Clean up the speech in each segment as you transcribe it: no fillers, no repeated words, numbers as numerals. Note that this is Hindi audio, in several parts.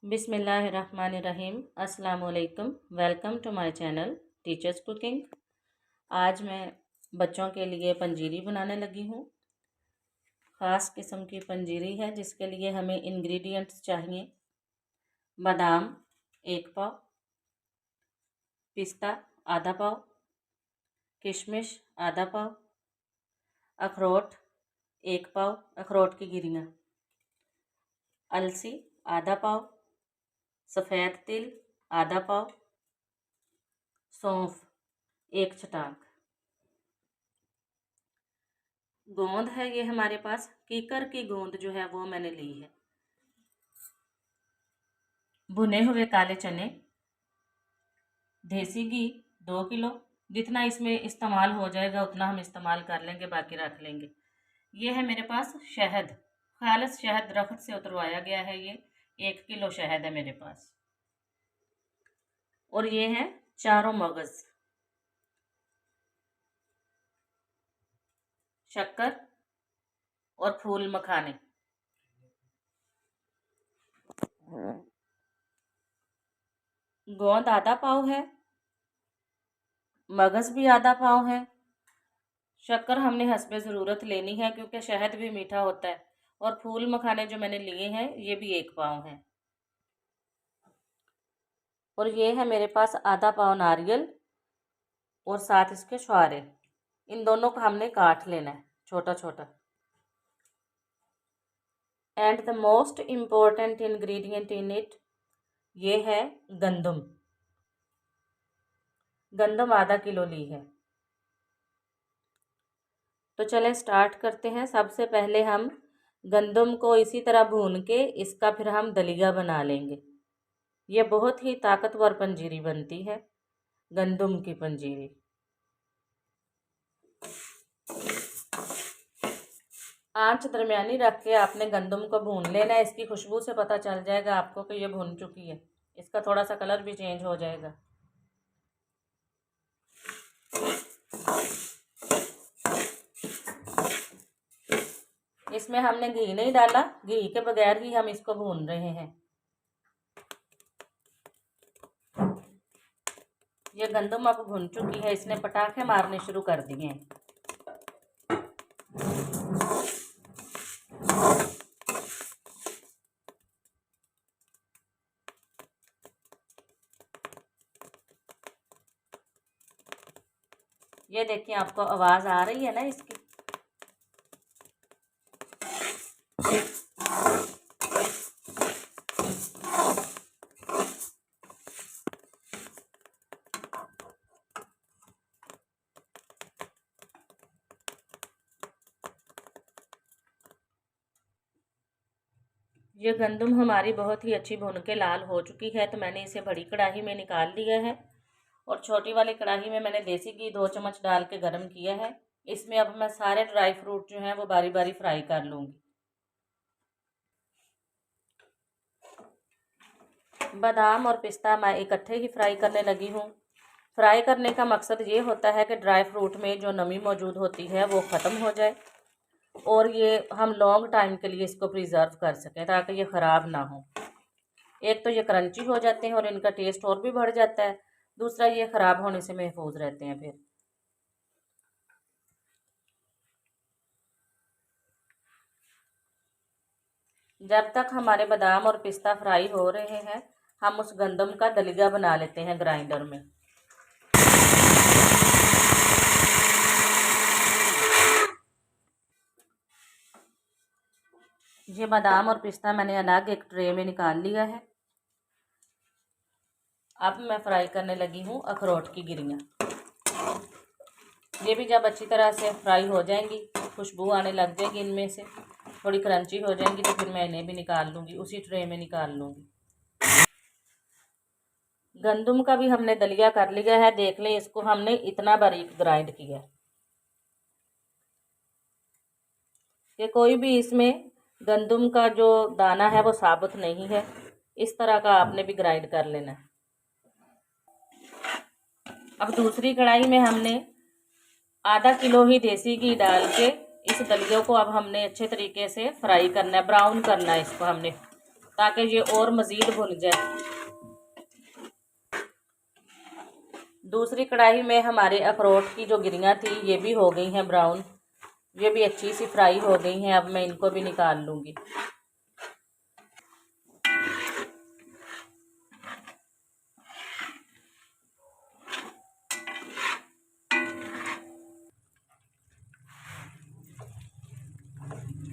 बिस्मिल्लाहिर्रहमानिर्रहीम। अस्सलाम वालेकुम। Welcome to my channel teachers cooking. आज मैं बच्चों के लिए पंजीरी बनाने लगी हूँ। ख़ास किस्म की पंजीरी है जिसके लिए हमें इंग्रेडिएंट्स चाहिए। बादाम 1 पाव, पिस्ता आधा पाव, किशमिश आधा पाव, अखरोट 1 पाव, अखरोट की गिरियाँ, अलसी आधा पाव, सफ़ेद तिल आधा पाव, सौंफ 1 चटाक। गोंद है ये हमारे पास, कीकर की गोंद जो है वो मैंने ली है। भुने हुए काले चने, देसी घी 2 किलो, जितना इसमें इस्तेमाल हो जाएगा उतना हम इस्तेमाल कर लेंगे, बाकी रख लेंगे। ये है मेरे पास शहद, खालिस शहद दरख्त से उतरवाया गया है। ये 1 किलो शहद है मेरे पास। और ये है चारों मगज, शक्कर और फूल मखाने। गोंद आधा पाव है, मगज भी आधा पाव है, शक्कर हमने हस्बे ज़रूरत लेनी है क्योंकि शहद भी मीठा होता है, और फूल मखाने जो मैंने लिए हैं ये भी 1 पाव हैं। और ये है मेरे पास आधा पाव नारियल और साथ इसके छुहारे। इन दोनों को हमने काट लेना है छोटा छोटा। And the most important ingredient in it, ये है गंदम। गंदम आधा किलो ली है। तो चलें स्टार्ट करते हैं। सबसे पहले हम गंदम को इसी तरह भून के इसका फिर हम दलिया बना लेंगे। ये बहुत ही ताकतवर पंजीरी बनती है, गंदम की पंजीरी। आंच दरमियानी रख के आपने गंदम को भून लेना है। इसकी खुशबू से पता चल जाएगा आपको कि ये भून चुकी है। इसका थोड़ा सा कलर भी चेंज हो जाएगा। इसमें हमने घी नहीं डाला, घी के बगैर ही हम इसको भून रहे हैं। ये गंदम अब भुन चुकी है, इसने पटाखे मारने शुरू कर दिए हैं। ये देखिए, आपको आवाज़ आ रही है ना इसकी। ये गंदम हमारी बहुत ही अच्छी भुन के लाल हो चुकी है, तो मैंने इसे बड़ी कढ़ाई में निकाल लिया है। और छोटी वाली कढ़ाई में मैंने देसी घी 2 चम्मच डाल के गर्म किया है। इसमें अब मैं सारे ड्राई फ्रूट जो हैं वो बारी बारी फ्राई कर लूँगी। बादाम और पिस्ता मैं इकट्ठे ही फ्राई करने लगी हूँ। फ्राई करने का मकसद ये होता है कि ड्राई फ्रूट में जो नमी मौजूद होती है वो ख़त्म हो जाए, और ये हम लॉन्ग टाइम के लिए इसको प्रिजर्व कर सकें ताकि ये ख़राब ना हो। एक तो ये क्रंची हो जाते हैं और इनका टेस्ट और भी बढ़ जाता है, दूसरा ये ख़राब होने से महफूज रहते हैं। फिर जब तक हमारे बादाम और पिस्ता फ्राई हो रहे हैं, हम उस गंदम का दलिया बना लेते हैं ग्राइंडर में। ये बादाम और पिस्ता मैंने अलग एक ट्रे में निकाल लिया है। अब मैं फ्राई करने लगी हूँ अखरोट की गिरियाँ। ये भी जब अच्छी तरह से फ्राई हो जाएंगी, खुशबू आने लग जाएगी, इनमें से थोड़ी क्रंची हो जाएंगी, तो फिर मैं इन्हें भी निकाल लूँगी, उसी ट्रे में निकाल लूँगी। गंदम का भी हमने दलिया कर लिया है। देख लें, इसको हमने इतना बारीक ग्राइंड किया है कि कोई भी इसमें गंदम का जो दाना है वो साबुत नहीं है। इस तरह का आपने भी ग्राइंड कर लेना है। अब दूसरी कढ़ाई में हमने आधा किलो ही देसी घी डाल के इस दलिया को अब हमने अच्छे तरीके से फ्राई करना है, ब्राउन करना है इसको हमने। ताकि ये और मज़ीद भुन जाए। दूसरी कढ़ाई में हमारे अखरोट की जो गिरियाँ थी ये भी हो गई हैं ब्राउन, ये भी अच्छी सी फ्राई हो गई हैं। अब मैं इनको भी निकाल लूँगी।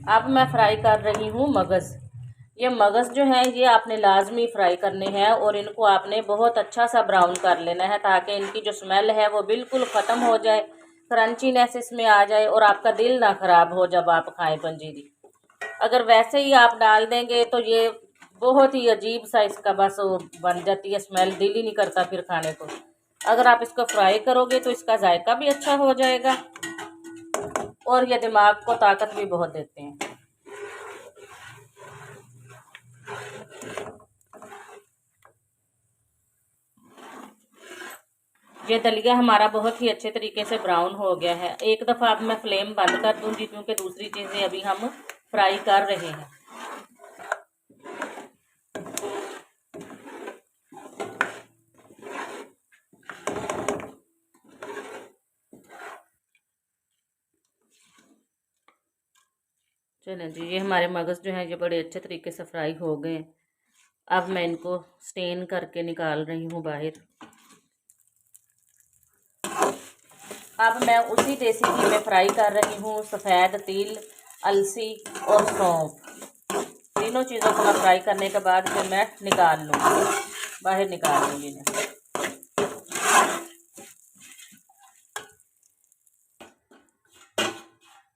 अब मैं फ्राई कर रही हूँ मगज़। ये मगज़ जो है ये आपने लाजमी फ्राई करने हैं और इनको आपने बहुत अच्छा सा ब्राउन कर लेना है ताकि इनकी जो स्मेल है वो बिल्कुल ख़त्म हो जाए, क्रंचीनेस इसमें आ जाए और आपका दिल ना ख़राब हो जब आप खाएं पंजीरी। अगर वैसे ही आप डाल देंगे तो ये बहुत ही अजीब सा इसका बस वो बन जाती है स्मेल, दिल ही नहीं करता फिर खाने को। अगर आप इसको फ्राई करोगे तो इसका जायका भी अच्छा हो जाएगा और ये दिमाग को ताकत भी बहुत देते हैं। ये दलिया हमारा बहुत ही अच्छे तरीके से ब्राउन हो गया है। एक दफ़ा अब मैं फ्लेम बंद कर दूंगी क्योंकि दूसरी चीज़ें अभी हम फ्राई कर रहे हैं। चलें जी, ये हमारे मगज़ जो है ये बड़े अच्छे तरीके से फ्राई हो गए। अब मैं इनको स्टेन करके निकाल रही हूँ बाहर। अब मैं उसी देसी घी में फ्राई कर रही हूँ सफ़ेद तिल, अलसी और सौंफ। तीनों चीज़ों को मैं फ्राई करने के बाद फिर मैं निकाल लूँगी, बाहर निकाल लूँगी इन्हें।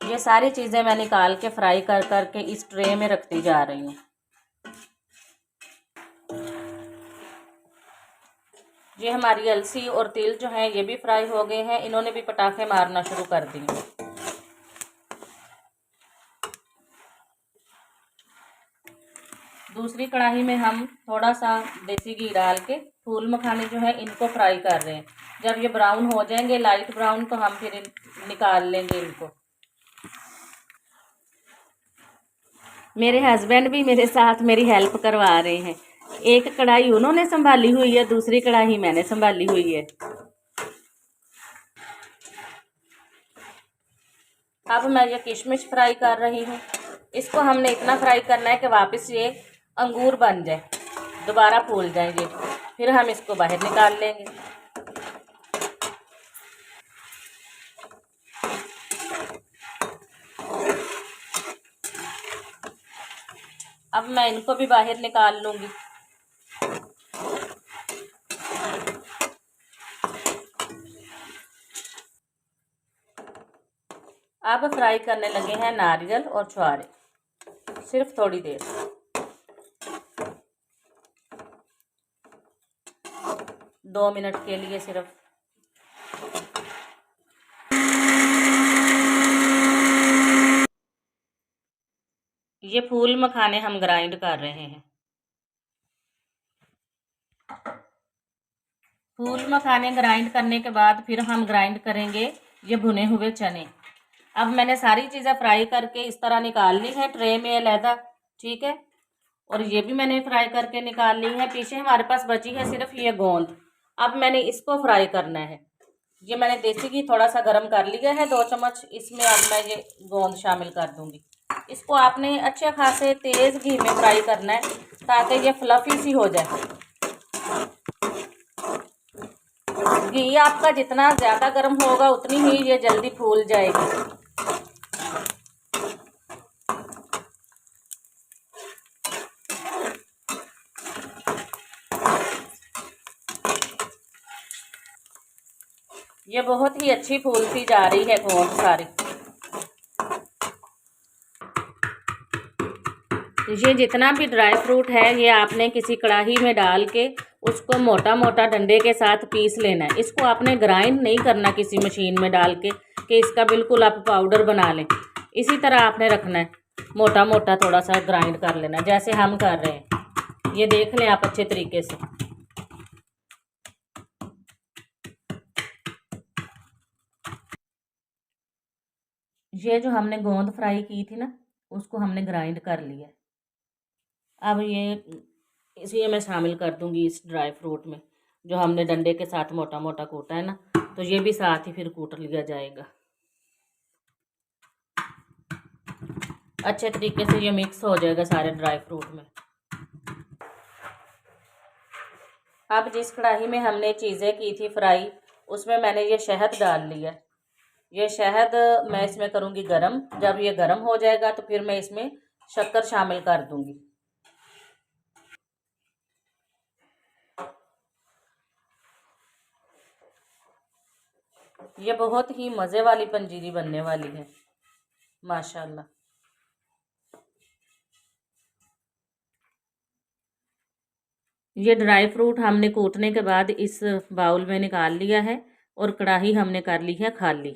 ये सारी चीज़ें मैं निकाल के फ्राई कर करके इस ट्रे में रखती जा रही हूँ। ये हमारी अलसी और तिल जो हैं ये भी फ्राई हो गए हैं, इन्होंने भी पटाखे मारना शुरू कर दिए। दूसरी कढ़ाई में हम थोड़ा सा देसी घी डाल के फूल मखाने जो है इनको फ्राई कर रहे हैं। जब ये ब्राउन हो जाएंगे लाइट ब्राउन तो हम फिर निकाल लेंगे इनको। मेरे हस्बैंड भी मेरे साथ मेरी हेल्प करवा रहे हैं। एक कढ़ाई उन्होंने संभाली हुई है, दूसरी कढ़ाई मैंने संभाली हुई है। अब मैं ये किशमिश फ्राई कर रही हूँ। इसको हमने इतना फ्राई करना है कि वापस ये अंगूर बन जाए, दोबारा फूल जाए ये, फिर हम इसको बाहर निकाल लेंगे। अब मैं इनको भी बाहर निकाल लूँगी। अब फ्राई करने लगे हैं नारियल और छुहारे, सिर्फ थोड़ी देर। 2 मिनट के लिए सिर्फ। ये फूल मखाने हम ग्राइंड कर रहे हैं। फूल मखाने ग्राइंड करने के बाद फिर हम ग्राइंड करेंगे ये भुने हुए चने। अब मैंने सारी चीज़ें फ्राई करके इस तरह निकाल ली है ट्रे में अलहदा, ठीक है। और ये भी मैंने फ्राई करके निकाल ली है। पीछे हमारे पास बची है सिर्फ ये गोंद। अब मैंने इसको फ्राई करना है। ये मैंने देसी घी थोड़ा सा गर्म कर लिया है 2 चम्मच, इसमें अब मैं ये गोंद शामिल कर दूंगी। इसको आपने अच्छे खासे तेज़ घी में फ्राई करना है ताकि ये फ्लफी सी हो जाए। घी आपका जितना ज़्यादा गर्म होगा उतनी ही ये जल्दी फूल जाएगी। ये बहुत ही अच्छी फूलती जा रही है गोंद सारी। ये जितना भी ड्राई फ्रूट है ये आपने किसी कढ़ाई में डाल के उसको मोटा मोटा डंडे के साथ पीस लेना है। इसको आपने ग्राइंड नहीं करना किसी मशीन में डाल के कि इसका बिल्कुल आप पाउडर बना लें। इसी तरह आपने रखना है, मोटा मोटा थोड़ा सा ग्राइंड कर लेना जैसे हम कर रहे हैं। ये देख लें आप अच्छे तरीके से। ये जो हमने गोंद फ्राई की थी ना उसको हमने ग्राइंड कर लिया। अब ये इसी मैं शामिल कर दूंगी इस ड्राई फ्रूट में, जो हमने डंडे के साथ मोटा मोटा कूटा है ना, तो ये भी साथ ही फिर कूट लिया जाएगा। अच्छे तरीके से ये मिक्स हो जाएगा सारे ड्राई फ्रूट में। अब जिस कढ़ाई में हमने चीज़ें की थी फ्राई, उसमें मैंने ये शहद डाल लिया। ये शहद मैं इसमें करूँगी गरम। जब ये गरम हो जाएगा तो फिर मैं इसमें शक्कर शामिल कर दूँगी। ये बहुत ही मज़े वाली पंजीरी बनने वाली है माशाल्लाह। ये ड्राई फ्रूट हमने कूटने के बाद इस बाउल में निकाल लिया है और कढ़ाई हमने कर ली है खाली।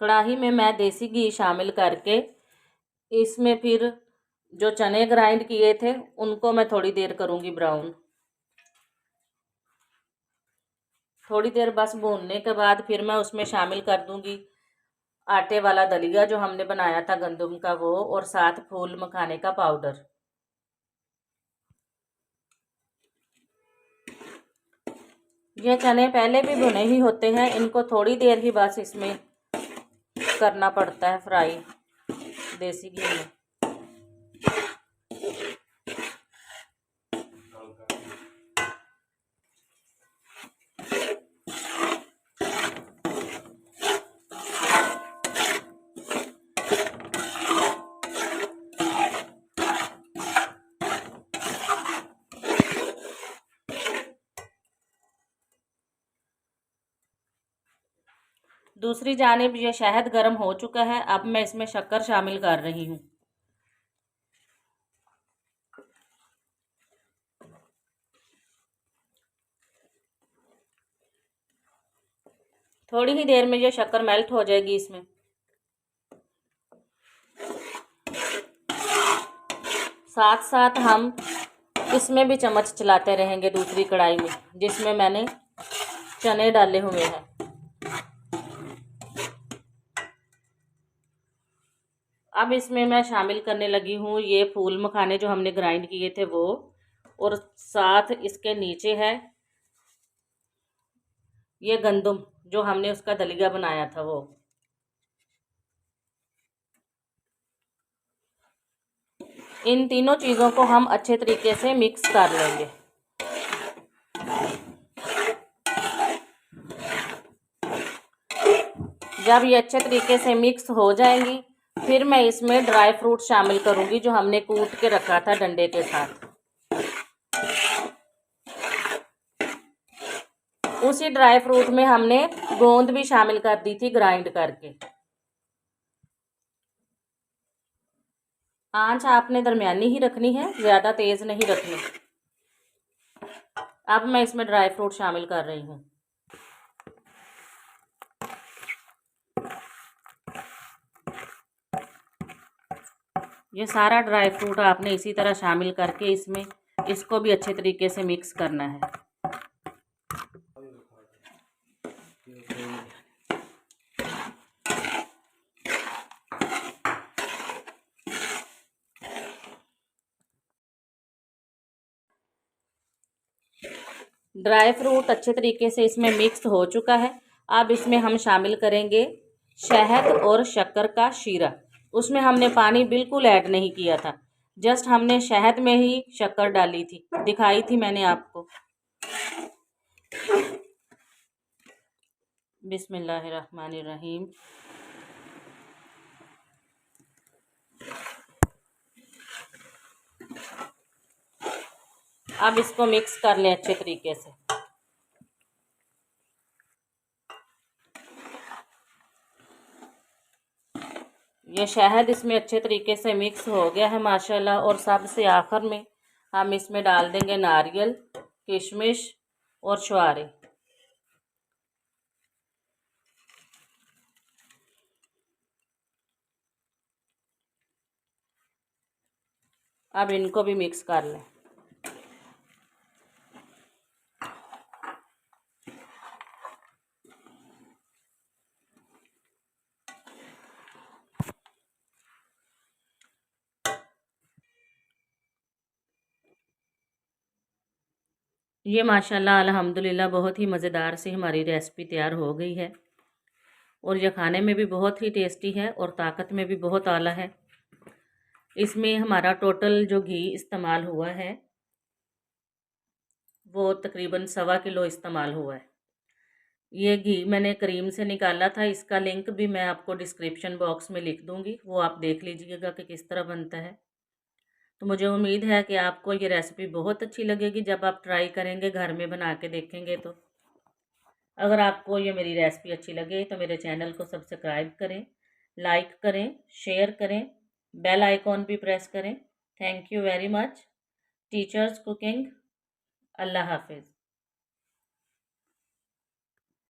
कढ़ाई में मैं देसी घी शामिल करके इसमें फिर जो चने ग्राइंड किए थे उनको मैं थोड़ी देर करूँगी ब्राउन। थोड़ी देर बस भूनने के बाद फिर मैं उसमें शामिल कर दूँगी आटे वाला दलिया जो हमने बनाया था गंदम का वो, और साथ फूल मखाने का पाउडर। ये चने पहले भी भुने ही होते हैं, इनको थोड़ी देर ही बस इसमें करना पड़ता है फ्राई देसी घी में। दूसरी जानिब ये शहद गर्म हो चुका है। अब मैं इसमें शक्कर शामिल कर रही हूँ। थोड़ी ही देर में ये शक्कर मेल्ट हो जाएगी इसमें। साथ साथ हम इसमें भी चम्मच चलाते रहेंगे दूसरी कढ़ाई में जिसमें मैंने चने डाले हुए हैं। अब इसमें मैं शामिल करने लगी हूँ ये फूल मखाने जो हमने ग्राइंड किए थे वो, और साथ इसके नीचे है ये गंदम जो हमने उसका दलिया बनाया था वो। इन तीनों चीज़ों को हम अच्छे तरीके से मिक्स कर लेंगे। जब ये अच्छे तरीके से मिक्स हो जाएंगी फिर मैं इसमें ड्राई फ्रूट शामिल करूंगी जो हमने कूट के रखा था डंडे के साथ। उसी ड्राई फ्रूट में हमने गोंद भी शामिल कर दी थी ग्राइंड करके। आंच आपने दरमियानी ही रखनी है, ज़्यादा तेज़ नहीं रखनी। अब मैं इसमें ड्राई फ्रूट शामिल कर रही हूँ। ये सारा ड्राई फ्रूट आपने इसी तरह शामिल करके इसमें इसको भी अच्छे तरीके से मिक्स करना है। ड्राई फ्रूट अच्छे तरीके से इसमें मिक्स हो चुका है। अब इसमें हम शामिल करेंगे शहद और शक्कर का शीरा। उसमें हमने पानी बिल्कुल ऐड नहीं किया था, जस्ट हमने शहद में ही शक्कर डाली थी, दिखाई थी मैंने आपको। बिस्मिल्लाहिर्रहमानिर्रहीम। अब इसको मिक्स कर लें अच्छे तरीके से। ये शहद इसमें अच्छे तरीके से मिक्स हो गया है माशाल्लाह। और सबसे आखिर में हम इसमें डाल देंगे नारियल, किशमिश और छुहारे। अब इनको भी मिक्स कर लें। ये माशाल्लाह अल्हम्दुलिल्लाह बहुत ही मज़ेदार सी हमारी रेसिपी तैयार हो गई है और यह खाने में भी बहुत ही टेस्टी है और ताकत में भी बहुत आला है। इसमें हमारा टोटल जो घी इस्तेमाल हुआ है वो तकरीबन 1.25 किलो इस्तेमाल हुआ है। ये घी मैंने क्रीम से निकाला था, इसका लिंक भी मैं आपको डिस्क्रिप्शन बॉक्स में लिख दूँगी, वो आप देख लीजिएगा कि किस तरह बनता है। तो मुझे उम्मीद है कि आपको ये रेसिपी बहुत अच्छी लगेगी जब आप ट्राई करेंगे, घर में बना के देखेंगे तो। अगर आपको ये मेरी रेसिपी अच्छी लगे तो मेरे चैनल को सब्सक्राइब करें, लाइक करें, शेयर करें, बेल आइकॉन भी प्रेस करें। Thank you very much. Teachers cooking. अल्लाह हाफिज़।